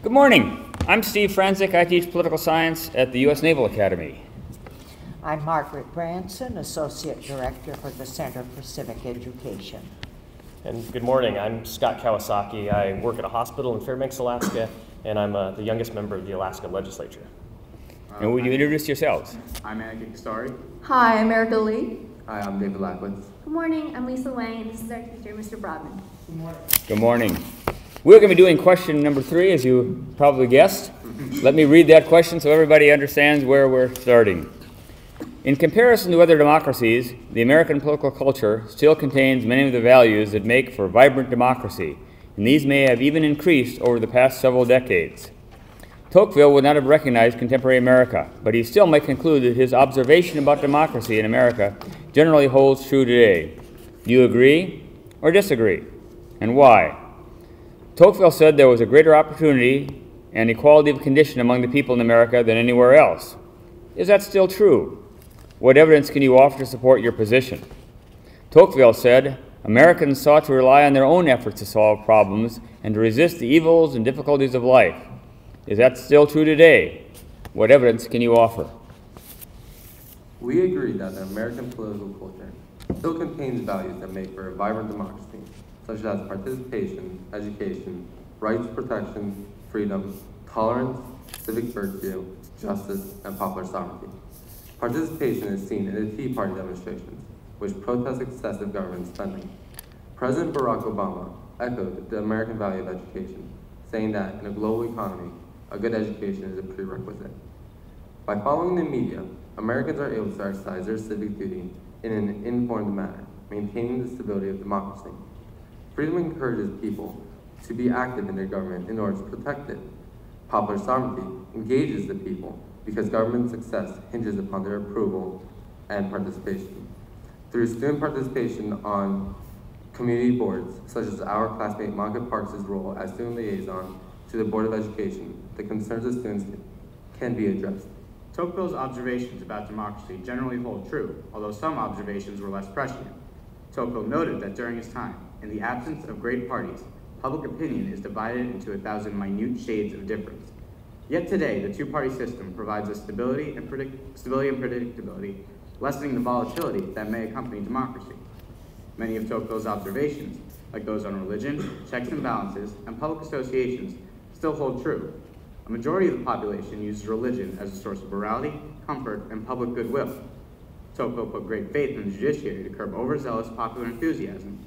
Good morning. I'm Steve Franzik. I teach political science at the U.S. Naval Academy. I'm Margaret Branson, Associate Director for the Center for Civic Education. And good morning. I'm Scott Kawasaki. I work at a hospital in Fairbanks, Alaska, and I'm the youngest member of the Alaska Legislature. And would you introduce yourselves? I'm Annika Kastari. Hi, I'm Erica Lee. Hi, I'm David Lackwitz. Good morning, I'm Lisa Wang, and this is our teacher, Mr. Brodman. Good morning. Good morning. We're going to be doing question number 3, as you probably guessed. Let me read that question so everybody understands where we're starting. In comparison to other democracies, the American political culture still contains many of the values that make for vibrant democracy, and these may have even increased over the past several decades. Tocqueville would not have recognized contemporary America, but he still might conclude that his observation about democracy in America generally holds true today. Do you agree or disagree? And why? Tocqueville said there was a greater opportunity and equality of condition among the people in America than anywhere else. Is that still true? What evidence can you offer to support your position? Tocqueville said, Americans sought to rely on their own efforts to solve problems and to resist the evils and difficulties of life. Is that still true today? What evidence can you offer? We agree that the American political culture still contains values that make for a vibrant democracy, such as participation, education, rights protection, freedom, tolerance, civic virtue, justice, and popular sovereignty. Participation is seen in the Tea Party demonstrations, which protest excessive government spending. President Barack Obama echoed the American value of education, saying that in a global economy, a good education is a prerequisite. By following the media, Americans are able to exercise their civic duty in an informed manner, maintaining the stability of democracy. Freedom encourages people to be active in their government in order to protect it. Popular sovereignty engages the people because government success hinges upon their approval and participation. Through student participation on community boards, such as our classmate Monica Parks' role as student liaison to the Board of Education, the concerns of students can be addressed. Tocqueville's observations about democracy generally hold true, although some observations were less prescient. Tocqueville noted that during his time, in the absence of great parties, public opinion is divided into 1,000 minute shades of difference. Yet today, the two-party system provides us stability and predictability, lessening the volatility that may accompany democracy. Many of Tocqueville's observations, like those on religion, checks and balances, and public associations, still hold true. A majority of the population uses religion as a source of morality, comfort, and public goodwill. Tocqueville put great faith in the judiciary to curb overzealous popular enthusiasm.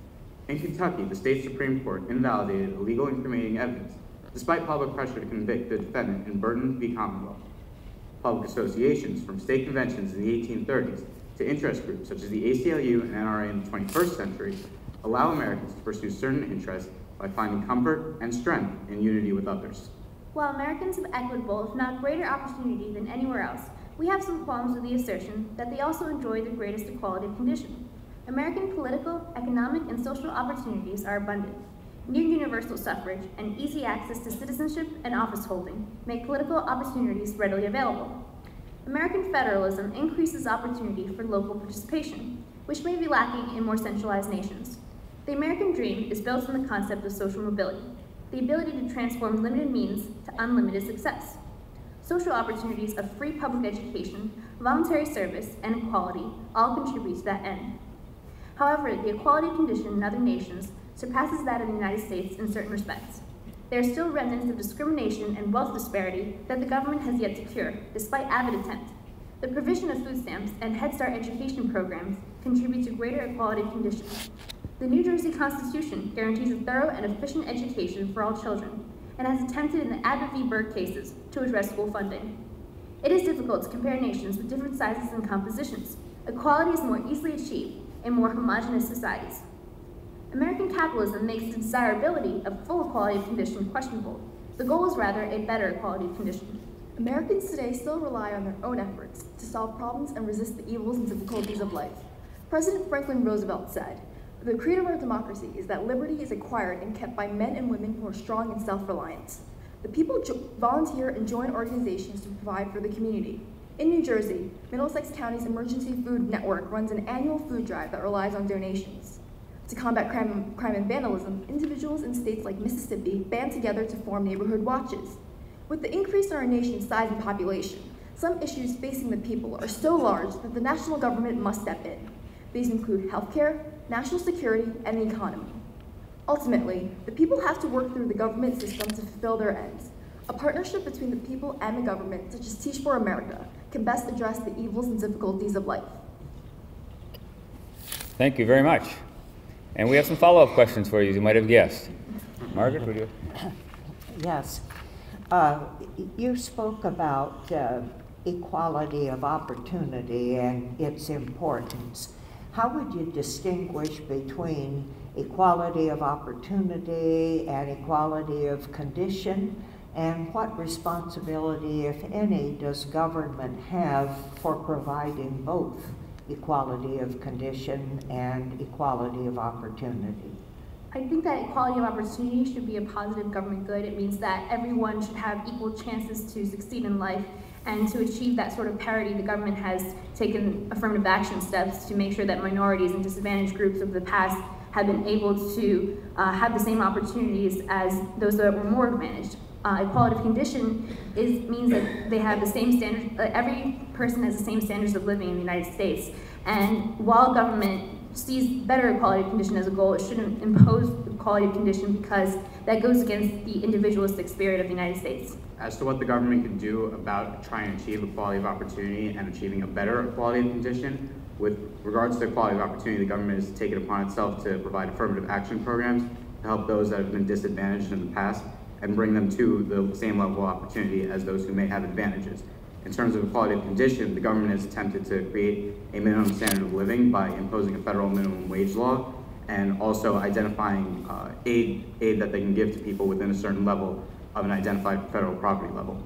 In Kentucky, the state Supreme Court invalidated illegal incriminating evidence, despite public pressure to convict the defendant in Burton v. Commonwealth. Public associations, from state conventions in the 1830s to interest groups such as the ACLU and NRA in the 21st century, allow Americans to pursue certain interests by finding comfort and strength in unity with others. While Americans have equitable, if not greater opportunity than anywhere else, we have some qualms with the assertion that they also enjoy the greatest equality of condition. American political, economic, and social opportunities are abundant. Near universal suffrage and easy access to citizenship and office holding make political opportunities readily available. American federalism increases opportunity for local participation, which may be lacking in more centralized nations. The American dream is built on the concept of social mobility, the ability to transform limited means to unlimited success. Social opportunities of free public education, voluntary service, and equality all contribute to that end. However, the equality condition in other nations surpasses that of the United States in certain respects. There are still remnants of discrimination and wealth disparity that the government has yet to cure, despite avid attempt. The provision of food stamps and Head Start education programs contribute to greater equality conditions. The New Jersey Constitution guarantees a thorough and efficient education for all children, and has attempted in the Abbott v. Berg cases to address school funding. It is difficult to compare nations with different sizes and compositions. Equality is more easily achieved in more homogeneous societies. American capitalism makes the desirability of full equality of condition questionable. The goal is rather a better equality of condition. Americans today still rely on their own efforts to solve problems and resist the evils and difficulties of life. President Franklin Roosevelt said, "The creed of our democracy is that liberty is acquired and kept by men and women who are strong and self-reliant. The people volunteer and join organizations to provide for the community. In New Jersey, Middlesex County's Emergency Food Network runs an annual food drive that relies on donations. To combat crime and vandalism, individuals in states like Mississippi band together to form neighborhood watches. With the increase in our nation's size and population, some issues facing the people are so large that the national government must step in. These include healthcare, national security, and the economy. Ultimately, the people have to work through the government system to fulfill their ends. A partnership between the people and the government, such as Teach for America, can best address the evils and difficulties of life. Thank you very much. And we have some follow-up questions for you, as you might have guessed. Margaret, would you? Yes. You spoke about equality of opportunity and its importance. How would you distinguish between equality of opportunity and equality of condition? And what responsibility, if any, does government have for providing both equality of condition and equality of opportunity? I think that equality of opportunity should be a positive government good. It means that everyone should have equal chances to succeed in life, and to achieve that sort of parity, the government has taken affirmative action steps to make sure that minorities and disadvantaged groups of the past have been able to have the same opportunities as those that were more advantaged. Equality of condition means that they have the same standards, every person has the same standards of living in the United States. And while government sees better equality of condition as a goal, it shouldn't impose equality of condition because that goes against the individualistic spirit of the United States. As to what the government can do about trying to achieve equality of opportunity and achieving a better equality of condition, with regards to equality of opportunity, the government has taken upon itself to provide affirmative action programs to help those that have been disadvantaged in the past and bring them to the same level of opportunity as those who may have advantages. In terms of equality of condition, the government has attempted to create a minimum standard of living by imposing a federal minimum wage law and also identifying aid that they can give to people within a certain level of an identified federal poverty level.